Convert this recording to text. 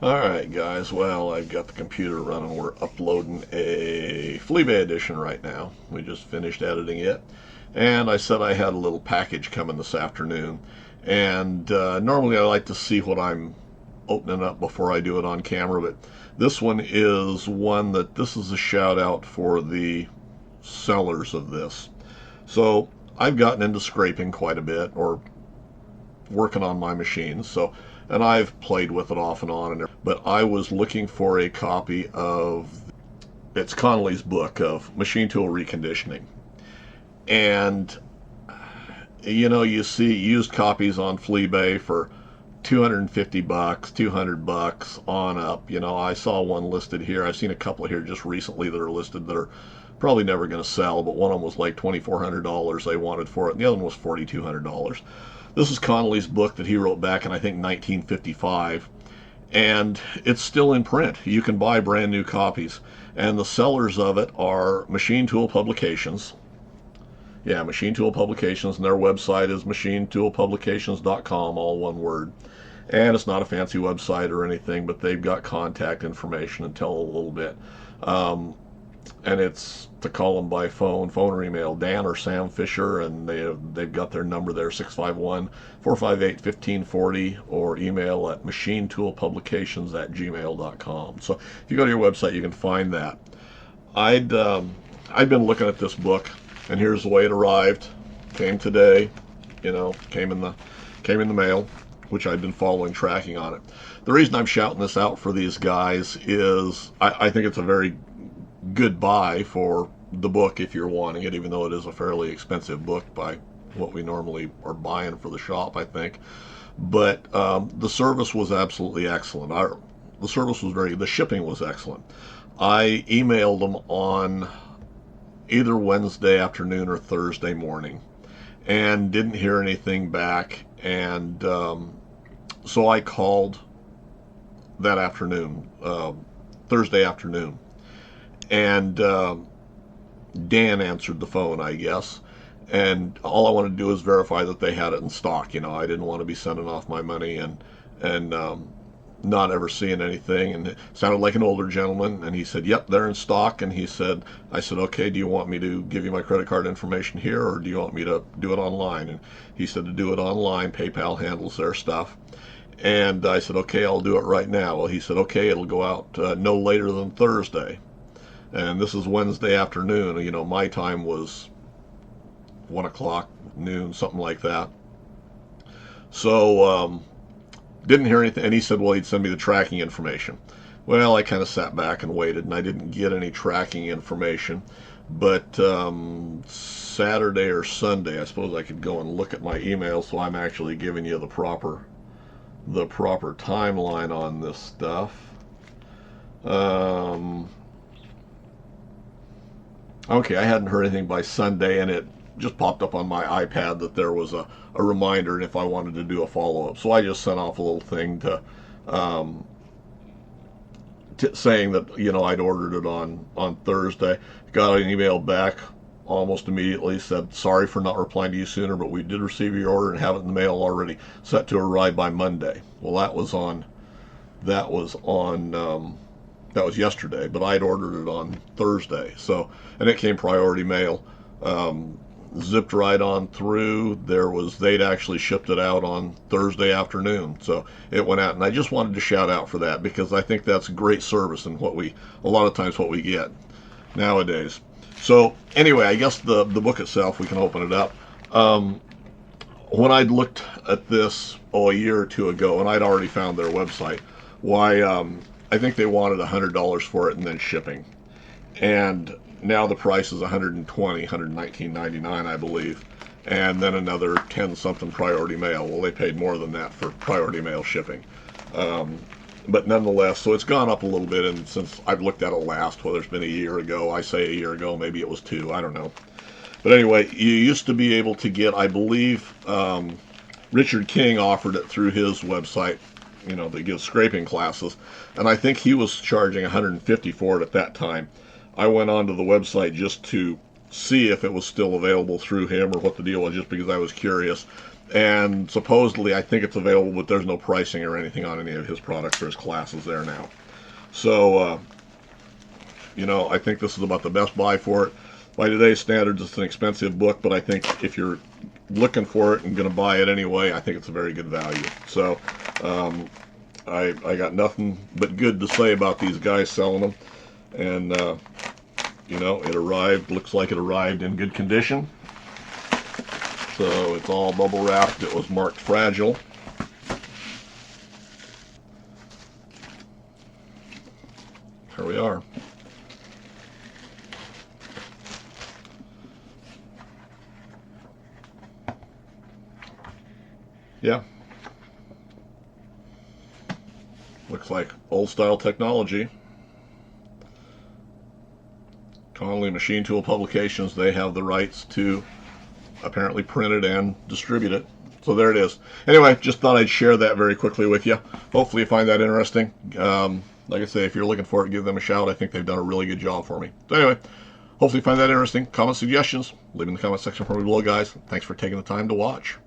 Alright guys, well I've got the computer running. We're uploading a Fleabay edition right now. We just finished editing it. And I said I had a little package coming this afternoon. And normally I like to see what I'm opening up before I do it on camera, but this one is one that this is a shout out for the sellers of this. So I've gotten into scraping quite a bit, or working on my machines. So, and I've played with it off and on, but I was looking for a copy of it's Connolly's book of machine tool reconditioning, and you see used copies on Fleabay for 250 bucks, 200 bucks on up. I saw one listed here. I've seen a couple here just recently that are listed that are probably never going to sell, but one of them was like $2,400 they wanted for it, and the other one was $4,200. This is Connolly's book that he wrote back in, I think, 1955, and it's still in print. You can buy brand new copies, and the sellers of it are Machine Tool Publications. Yeah, Machine Tool Publications, and their website is machinetoolpublications.com, all one word. And it's not a fancy website or anything, but they've got contact information and tell a little bit. And it's to call them by phone or email, Dan or Sam Fisher, and they've got their number there, 651-458-1540, or email at machinetoolpublications@gmail.com. So if you go to your website, you can find that. I'd been looking at this book, and here's the way it arrived. Came today, came in the mail, which I've been following, tracking on it. The reason I'm shouting this out for these guys is I think it's a very good buy for the book if you're wanting it, even though it is a fairly expensive book by what we normally are buying for the shop, I think. But the service was absolutely excellent. The shipping was excellent. I emailed them on either Wednesday afternoon or Thursday morning and didn't hear anything back. And so I called that afternoon, Thursday afternoon, and Dan answered the phone, I guess. And all I wanted to do was verify that they had it in stock. I didn't want to be sending off my money and not ever seeing anything. And it sounded like an older gentleman, and he said, "Yep, they're in stock." And I said, "Okay, do you want me to give you my credit card information here, or do you want me to do it online?" And he said to do it online. PayPal handles their stuff. And I said, "Okay, I'll do it right now." Well, he said, "Okay, it'll go out no later than Thursday." And this is Wednesday afternoon. My time was 1 o'clock, noon, something like that. So didn't hear anything. And he said, well, he'd send me the tracking information. Well, I kind of sat back and waited, and I didn't get any tracking information. But Saturday or Sunday, I suppose I could go and look at my email, so I'm actually giving you the proper timeline on this stuff. Okay, I hadn't heard anything by Sunday, and it just popped up on my iPad that there was a reminder, and if I wanted to do a follow-up. So I just sent off a little thing saying that, I'd ordered it on Thursday. Got an email back almost immediately, said, "Sorry for not replying to you sooner, but we did receive your order and have it in the mail already, set to arrive by Monday." Well, that was yesterday, but I'd ordered it on Thursday. So, and it came priority mail. Zipped right on through. They'd actually shipped it out on Thursday afternoon. So it went out, and I just wanted to shout out for that, because I think that's great service and a lot of times what we get nowadays. So anyway, I guess the book itself, we can open it up. When I'd looked at this a year or two ago, and I'd already found their website, I think they wanted $100 for it and then shipping. And now the price is $119.99, I believe, and then another 10 something priority mail. Well, they paid more than that for priority mail shipping. But nonetheless, so it's gone up a little bit, and since I've looked at it last, whether it's been a year ago, I say a year ago, maybe it was 2, I don't know. But anyway, you used to be able to get, I believe, Richard King offered it through his website, they give scraping classes, and I think he was charging $150 for it at that time. I went onto the website just to see if it was still available through him or what the deal was, just because I was curious. And supposedly, I think it's available, but there's no pricing or anything on any of his products or his classes there now. So, I think this is about the best buy for it. By today's standards, it's an expensive book, but I think if you're looking for it and going to buy it anyway, I think it's a very good value. So, I got nothing but good to say about these guys selling them. And, it arrived, looks like it arrived in good condition. So it's all bubble wrapped. It was marked fragile. Here we are. Yeah. Looks like old style technology. Connolly Machine Tool Publications, they have the rights to apparently print it and distribute it. So there it is. Anyway, just thought I'd share that very quickly with you. Hopefully you find that interesting. Like I say, if you're looking for it, give them a shout. I think they've done a really good job for me. So anyway, hopefully you find that interesting. Comment suggestions, leave in the comment section for me below, guys. Thanks for taking the time to watch.